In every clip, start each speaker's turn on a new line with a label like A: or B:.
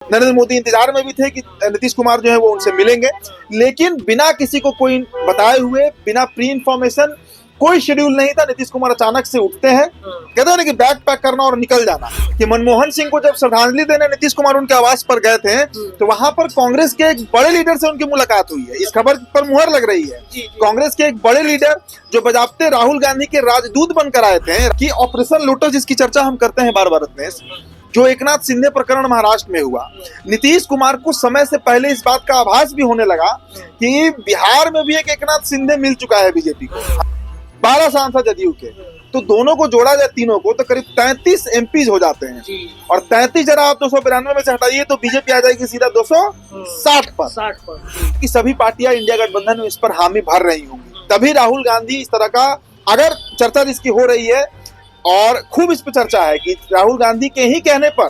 A: नरेंद्र मोदी इंतजार में भी थे कि नीतीश कुमार जो है वो उनसे मिलेंगे, लेकिन बिना किसी को कोई बताए हुए, बिना प्री इंफॉर्मेशन, कोई शेड्यूल नहीं था। नीतीश कुमार अचानक से उठते हैं, कहते हैं ना कि बैग पैक करना और निकल जाना। कि मनमोहन सिंह को जब श्रद्धांजलि देने नीतीश कुमार उनके आवास पर गए थे, तो वहां पर कांग्रेस के एक बड़े लीडर से उनकी मुलाकात हुई है। इस खबर पर मुहर लग रही है। कांग्रेस के एक बड़े लीडर जो बजाबते राहुल गांधी के राजदूत बनकर आए थे, कि ऑपरेशन लोटस जिसकी चर्चा हम करते हैं बार बार में, जो एकनाथ शिंदे प्रकरण महाराष्ट्र में हुआ, नीतीश कुमार को समय से पहले इस बात का आभास भी होने लगा कि बिहार में भी एक एकनाथ शिंदे मिल चुका है बीजेपी को। 12 सांसद जदयू के, तो दोनों को जोड़ा जाए तीनों को तो करीब 33 एमपीज हो जाते हैं। और 33 जरा आप 292 में से हटाइए तो बीजेपी आ जाएगी सीधा 260 पर। कि सभी पार्टियां इंडिया गठबंधन में इस पर हामी भर रही होंगी, तभी राहुल गांधी इस तरह का, अगर चर्चा जिसकी हो रही है और खूब इस पर चर्चा है कि राहुल गांधी के ही कहने पर,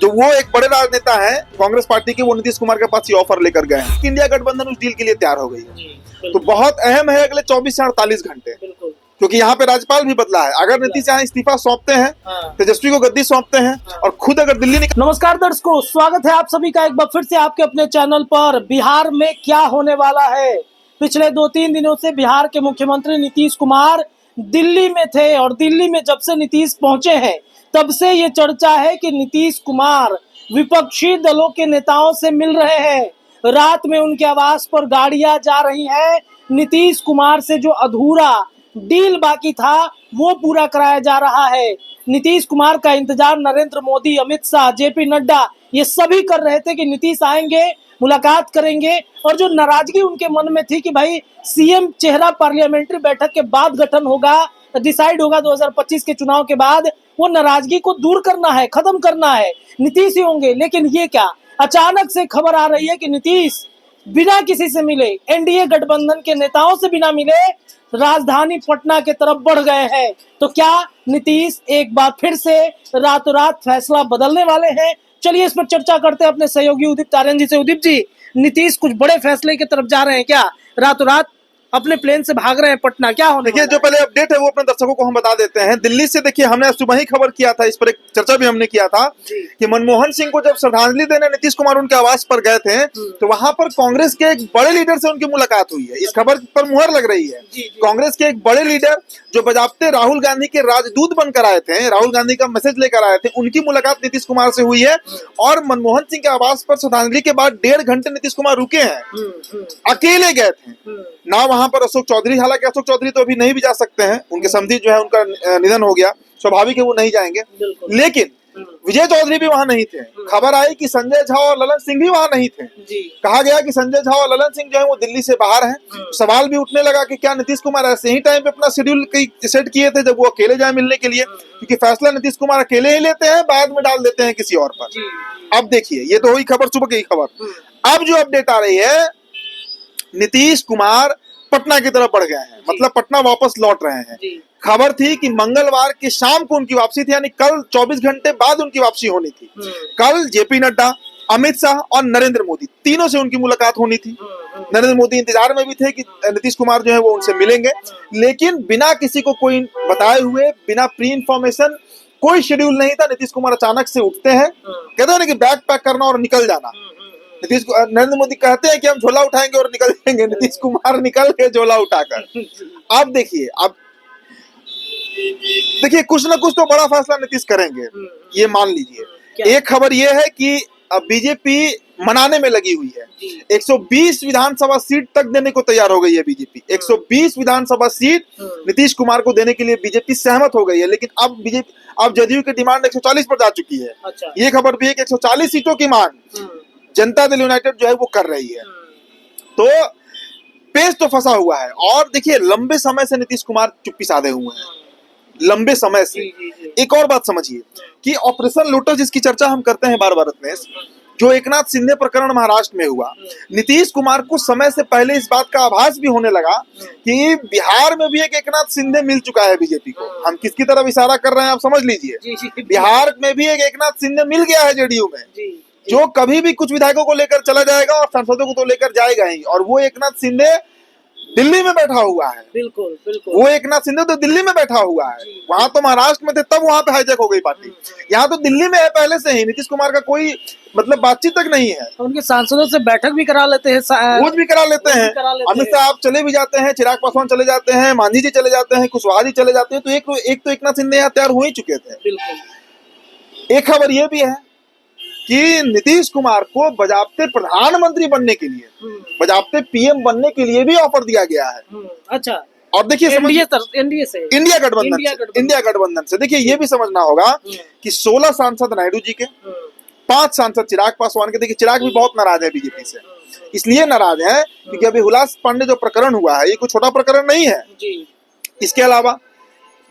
A: जो वो एक बड़े राजनेता हैं कांग्रेस पार्टी के, वो नीतीश कुमार के पास ये ऑफर लेकर गए हैं कि इंडिया गठबंधन उस डील के लिए तैयार हो गई है। तो बहुत अहम है अगले 24 से 48 घंटे, क्योंकि यहाँ पे राज्यपाल भी बदला है। अगर नीतीश यहाँ इस्तीफा सौंपते हैं, तेजस्वी को गद्दी सौंपते हैं और खुद अगर दिल्ली
B: नमस्कार दर्शकों, स्वागत है आप सभी का एक बार फिर से आपके अपने चैनल पर। बिहार में क्या होने वाला है? पिछले 2-3 दिनों से बिहार के मुख्यमंत्री नीतीश कुमार दिल्ली में थे, और दिल्ली में जब से नीतीश पहुंचे हैं तब से ये चर्चा है कि नीतीश कुमार विपक्षी दलों के नेताओं से मिल रहे हैं। रात में उनके आवास पर गाड़ियां जा रही हैं। नीतीश कुमार से जो अधूरा डील बाकी था वो पूरा कराया जा रहा है। नीतीश कुमार का इंतजार नरेंद्र मोदी, अमित शाह, जेपी नड्डा ये सभी कर रहे थे कि नीतीश आएंगे, मुलाकात करेंगे। और जो नाराजगी उनके मन में थी कि भाई सीएम चेहरा पार्लियामेंट्री बैठक के बाद गठन होगा, डिसाइड होगा 2025 के चुनाव के बाद, वो नाराजगी को दूर करना है, खत्म करना है, नीतीश ही होंगे। लेकिन ये क्या, अचानक से खबर आ रही है कि नीतीश बिना किसी से मिले, एनडीए गठबंधन के नेताओं से बिना मिले राजधानी पटना के तरफ बढ़ गए हैं। तो क्या नीतीश एक बार फिर से रातों रात फैसला बदलने वाले हैं? चलिए इस पर चर्चा करते हैं अपने सहयोगी उदित तारण जी से। उदित जी, नीतीश कुछ बड़े फैसले की तरफ जा रहे हैं क्या? रातों रात अपने प्लेन से भाग रहे हैं पटना, क्या होने?
A: देखिए, जो पहले अपडेट है वो अपने दर्शकों को हम बता देते हैं। दिल्ली से देखिए, हमने सुबह ही खबर किया था, इस पर एक चर्चा भी हमने किया था कि मनमोहन सिंह को जब श्रद्धांजलि देने नीतीश कुमार उनके आवास पर गए थे, तो वहां पर कांग्रेस के एक बड़े लीडर से उनकी मुलाकात हुई है। इस खबर पर मुहर लग रही है। कांग्रेस के एक बड़े लीडर जो बजाबते राहुल गांधी के राजदूत बनकर आए थे, राहुल गांधी का मैसेज लेकर आए थे, उनकी मुलाकात नीतीश कुमार से हुई है। और मनमोहन सिंह के आवास पर श्रद्धांजलि के बाद 1.5 घंटे नीतीश कुमार रुके हैं, अकेले गए थे ना। वहां पर अशोक चौधरी, हालांकि अशोक चौधरी तो अभी नहीं भी जा सकते हैं, उनके समधी जो है उनका निधन हो गया, स्वाभाविक है वो नहीं जाएंगे। लेकिन विजय चौधरी भी वहां नहीं थे। खबर आई कि संजय झा और ललन सिंह भी वहां नहीं थे। कहा गया कि संजय झा और ललन सिंह जो है वो दिल्ली से बाहर हैं। सवाल भी उठने लगा कि क्या नीतीश कुमार ऐसे ही टाइम पे अपना शेड्यूल सेट किए थे जब वो अकेले जाए मिलने के लिए, क्योंकि फैसला नीतीश कुमार अकेले ही लेते हैं, बाद में डाल देते हैं किसी और पर। अब देखिए, ये तो हुई खबर, सुबह की खबर। अब जो अपडेट आ रही है, नीतीश कुमार पटना की तरफ बढ़ गए हैं, मतलब पटना वापस लौट रहे हैं। खबर थी कि मंगलवार की शाम को उनकी वापसी थी, यानी कल 24 घंटे बाद उनकी वापसी होनी थी। कल जेपी नड्डा, अमित शाह और नरेंद्र मोदी, तीनों से उनकी मुलाकात होनी थी। नरेंद्र मोदी इंतजार में भी थे कि नीतीश कुमार जो है वो उनसे मिलेंगे, लेकिन बिना किसी को कोई बताए हुए, बिना प्री इंफॉर्मेशन, कोई शेड्यूल नहीं था। नीतीश कुमार अचानक से उठते हैं, कहते हैं ना कि बैग पैक करना और निकल जाना। नरेंद्र मोदी कहते हैं कि हम झोला उठाएंगे और निकल जाएंगे, नीतीश कुमार निकल के झोला उठाकर। अब देखिए, कुछ ना कुछ तो बड़ा फैसला नीतीश करेंगे, ये मान लीजिए। एक खबर ये है कि अब बीजेपी मनाने में लगी हुई है। 120 विधानसभा सीट तक देने को तैयार हो गई है बीजेपी। 120 विधानसभा सीट नीतीश कुमार को देने के लिए बीजेपी सहमत हो गई है। लेकिन अब जदयू की डिमांड 140 पर जा चुकी है। ये खबर भी है कि 140 सीटों की मांग जनता दल यूनाइटेड जो है वो कर रही है। तो पेच तो फंसा हुआ है। और देखिए, लंबे समय से नीतीश कुमार चुप्पी साधे हुए हैं, लंबे समय से। एक और बात समझिए कि ऑपरेशन लोटस जिसकी चर्चा हम करते हैं बार बार में, जो एकनाथ शिंदे प्रकरण महाराष्ट्र में हुआ, नीतीश कुमार को समय से पहले इस बात का आभास भी होने लगा कि बिहार में भी एक एकनाथ शिंदे मिल चुका है बीजेपी को। हम किसकी तरफ इशारा कर रहे हैं आप समझ लीजिए। बिहार में भी एक एकनाथ शिंदे मिल गया है जेडीयू में, जो कभी भी कुछ विधायकों को लेकर चला जाएगा और सांसदों को तो लेकर जाएगा ही। और वो एकनाथ शिंदे दिल्ली में बैठा हुआ है।
B: बिल्कुल बिल्कुल।
A: वो एक नाथ शिंदे तो दिल्ली में बैठा हुआ है, वहां तो महाराष्ट्र में थे तब वहां पे हाईजैक हो गई पार्टी। यहाँ तो दिल्ली में है पहले से ही। नीतीश कुमार का कोई मतलब बातचीत तक नहीं है।
B: उनके सांसदों से बैठक भी करा लेते हैं,
A: रोज भी करा लेते हैं।
B: करा लेते
A: अमित शाह आप चले भी जाते हैं, चिराग पासवान चले जाते हैं, मांझी जी चले जाते हैं, कुशवाहा जी चले जाते हैं, तो एक नाथ शिंदे यहाँ तैयार हो ही चुके थे।
B: बिल्कुल।
A: एक खबर ये भी है कि नीतीश कुमार को बजाबते प्रधानमंत्री बनने के लिए, बजाबते पीएम बनने के लिए भी ऑफर दिया गया है।
B: अच्छा।
A: और देखिए
B: एनडीए से,
A: इंडिया गठबंधन से देखिए ये भी समझना होगा कि 16 सांसद नायडू जी के, 5 सांसद चिराग पासवान के। देखिए चिराग भी बहुत नाराज है बीजेपी से, इसलिए नाराज है क्योंकि अभी हुलास पांडे जो प्रकरण हुआ है ये कोई छोटा प्रकरण नहीं है। इसके अलावा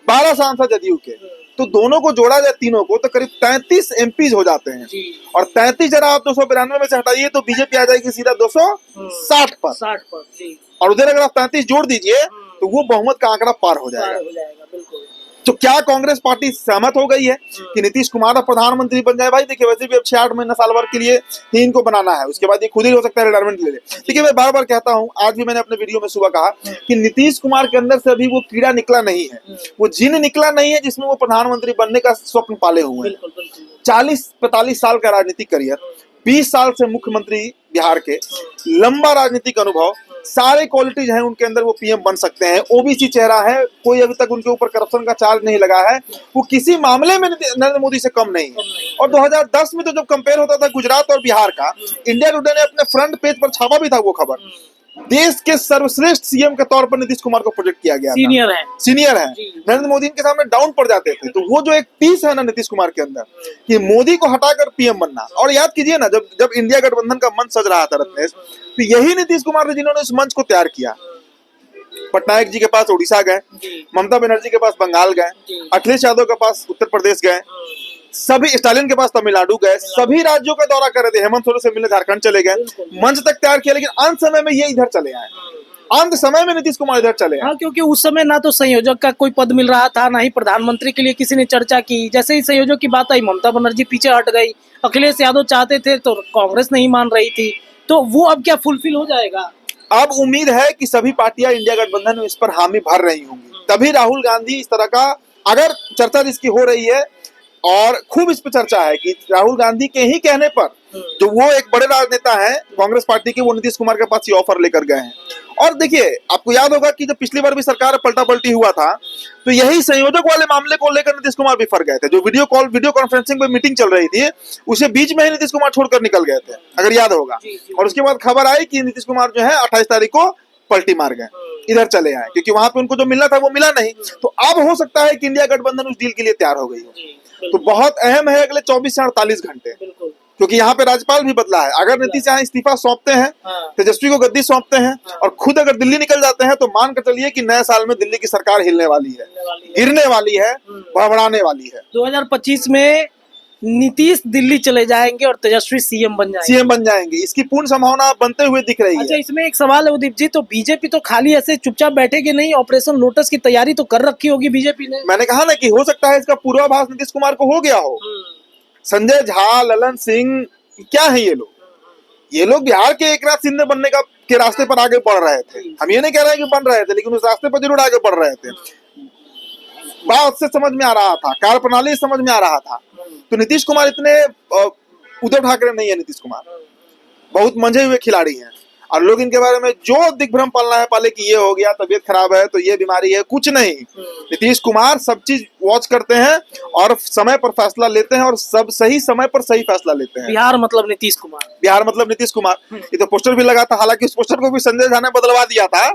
A: 12 सांसद जदयू के, तो दोनों को जोड़ा जाए तीनों को तो करीब 33 एमपीज हो जाते हैं। और 33 जरा आप 292 में से हटाइए तो बीजेपी आ जाएगी सीधा 260 पर।
B: 60 पर जी।
A: और उधर अगर आप 33 जोड़ दीजिए तो वो बहुमत का आंकड़ा पार हो जाएगा।
B: बिल्कुल।
A: तो क्या कांग्रेस पार्टी सहमत हो गई है कि नीतीश कुमार अब प्रधानमंत्री बन जाए? भाई देखिए वैसे भी अब 6-8 महीना साल भर के लिए ही इनको बनाना है, उसके बाद ये खुद ही हो सकता है रिटायरमेंट ले ले। देखिए मैं बार बार कहता हूं, आज भी मैंने अपने वीडियो में सुबह कहा कि नीतीश कुमार के अंदर से अभी वो कीड़ा निकला नहीं है, वो जिन निकला नहीं है जिसमें वो प्रधानमंत्री बनने का स्वप्न पाले हुए हैं। 40-45 साल का राजनीतिक करियर, 20 साल से मुख्यमंत्री बिहार के, लंबा राजनीतिक अनुभव, सारे क्वालिटीज हैं उनके अंदर, वो पीएम बन सकते हैं। ओबीसी चेहरा है, कोई अभी तक उनके ऊपर करप्शन का चार्ज नहीं लगा है, वो किसी मामले में नरेंद्र मोदी से कम नहीं है। और 2010 में तो जब कंपेयर होता था गुजरात और बिहार का, इंडिया टुडे ने अपने फ्रंट पेज पर छापा भी था वो खबर, देश के सर्वश्रेष्ठ सीएम के तौर पर नीतीश कुमार को प्रोजेक्ट किया गया। सीनियर है नरेंद्र मोदी के सामने डाउन पड़ जाते थे। तो वो जो एक पीस है ना नीतीश कुमार के अंदर कि मोदी को हटाकर पीएम बनना। और याद कीजिए ना, जब इंडिया गठबंधन का मंच सज रहा था रत्नेश, तो यही नीतीश कुमार थे जिन्होंने इस मंच को तैयार किया। पटनायक जी के पास उड़ीसा गए, ममता बनर्जी के पास बंगाल गए, अखिलेश यादव के पास उत्तर प्रदेश गए, सभी स्टालिन के पास तमिलनाडु गए, सभी राज्यों का दौरा कर रहे थे, हेमंत सोरेन से मिलने झारखंड चले गए, मंच तक तैयार किया। लेकिन अंत समय में ये इधर चले आए, अंत समय में नीतीश कुमार इधर चले आए।
B: हाँ, क्योंकि उस समय ना तो संयोजक का कोई पद मिल रहा था, ना ही प्रधानमंत्री के लिए किसी ने चर्चा की। जैसे ही संयोजक की बात आई, ममता बनर्जी पीछे हट गई, अखिलेश यादव चाहते थे तो कांग्रेस नहीं मान रही थी। तो वो अब क्या फुलफिल हो जाएगा?
A: अब उम्मीद है कि सभी पार्टियां इंडिया गठबंधन में इस पर हामी भर रही होंगी, तभी राहुल गांधी इस तरह का, अगर चर्चा जिसकी हो रही है और खूब इस पर चर्चा है कि राहुल गांधी के ही कहने पर, जो वो एक बड़े राजनेता हैं कांग्रेस पार्टी के, वो नीतीश कुमार के पास ये ऑफर लेकर गए हैं। और देखिए आपको याद होगा कि जब पिछली बार भी सरकार पलटा पलटी हुआ था तो यही संयोजक वाले मामले को लेकर नीतीश कुमार भी फर गए थे। जो वीडियो कॉन्फ्रेंसिंग पे मीटिंग चल रही थी, उसे बीच में ही नीतीश कुमार छोड़कर निकल गए थे, अगर याद होगा। और उसके बाद खबर आई कि नीतीश कुमार जो है 28 तारीख को पलटी मार गए, इधर चले आए, क्योंकि वहां पे उनको जो मिलना था वो मिला नहीं। तो अब हो सकता है कि इंडिया गठबंधन उस डील के लिए तैयार हो गई हो। तो बहुत अहम है अगले 24 से 48 घंटे, क्योंकि यहाँ पे राज्यपाल भी बदला है। अगर नीतीश यहाँ इस्तीफा सौंपते हैं, तेजस्वी को गद्दी सौंपते हैं और खुद अगर दिल्ली निकल जाते हैं, तो मान कर चलिए कि नए साल में दिल्ली की सरकार हिलने वाली है, गिरने वाली है, भड़बड़ाने वाली है।
B: 2025 में नीतीश दिल्ली चले जाएंगे और तेजस्वी सीएम बन जाएंगे,
A: इसकी पूर्ण संभावना बनते हुए दिख रही है।
B: अच्छा, इसमें एक सवाल है उदीप जी, तो बीजेपी तो खाली ऐसे चुपचाप बैठेगी नहीं, ऑपरेशन लोटस की तैयारी तो कर रखी होगी बीजेपी ने।
A: मैंने कहा ना कि हो सकता है इसका पूर्वाभास नीतीश कुमार को हो गया हो। संजय झा, ललन सिंह, क्या है ये लोग बिहार के एक नाथ शिंदे बनने के रास्ते पर आगे बढ़ रहे थे। हम ये नहीं कह रहे हैं कि बन रहे थे, लेकिन उस रास्ते पर जरूर आगे बढ़ रहे थे। बात से समझ में आ रहा था, कार्यप्रणाली समझ में आ रहा था। तो नीतीश कुमार इतने उद्धव ठाकरे नहीं है। नीतीश कुमार बहुत मंझे हुए खिलाड़ी हैं और लोग इनके बारे में जो दिग्भ्रम पालना है पाले कि ये हो गया, तबीयत खराब है, तो ये बीमारी है, कुछ नहीं। नीतीश कुमार सब चीज वॉच करते हैं और समय पर फैसला लेते हैं और सब सही समय पर सही फैसला लेते हैं।
B: बिहार मतलब नीतीश कुमार।
A: ये तो पोस्टर भी लगा था, हालांकि उस पोस्टर को भी संजय झा ने बदलवा दिया था,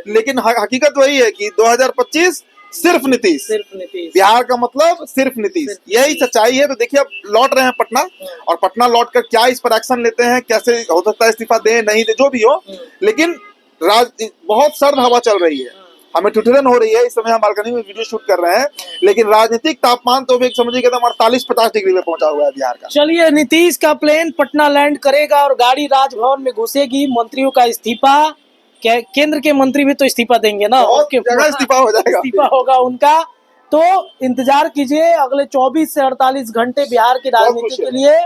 A: लेकिन हकीकत वही है कि 2025 सिर्फ नीतीश, बिहार का मतलब सिर्फ नीतीश, यही सच्चाई है। तो देखिए अब लौट रहे हैं पटना, और पटना लौट कर क्या इस पर एक्शन लेते हैं, कैसे हो सकता है इस्तीफा दे नहीं दे, जो भी हो, लेकिन बहुत सर्द हवा चल रही है, हमें ठिठुरन हो रही है। इस समय हम बालकनी में वीडियो शूट कर रहे हैं, लेकिन राजनीतिक तापमान तो एक समझिए एकदम 48-50 डिग्री में पहुंचा हुआ है बिहार का।
B: चलिए, नीतीश का प्लेन पटना लैंड करेगा और गाड़ी राजभवन में घुसेगी। मंत्रियों का इस्तीफा, क्या केंद्र के मंत्री भी तो इस्तीफा देंगे ना,
A: इस्तीफा हो जाएगा,
B: इस्तीफा होगा उनका। तो इंतजार कीजिए, अगले 24 से 48 घंटे बिहार की राजनीति के लिए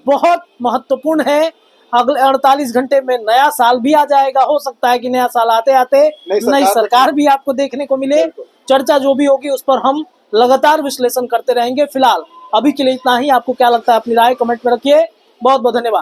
B: बहुत महत्वपूर्ण है। अगले 48 घंटे में नया साल भी आ जाएगा। हो सकता है कि नया साल आते आते नई सरकार भी आपको देखने को मिले। चर्चा जो भी होगी उस पर हम लगातार विश्लेषण करते रहेंगे। फिलहाल अभी के लिए इतना ही। आपको क्या लगता है अपनी राय कमेंट में रखिए। बहुत बहुत धन्यवाद।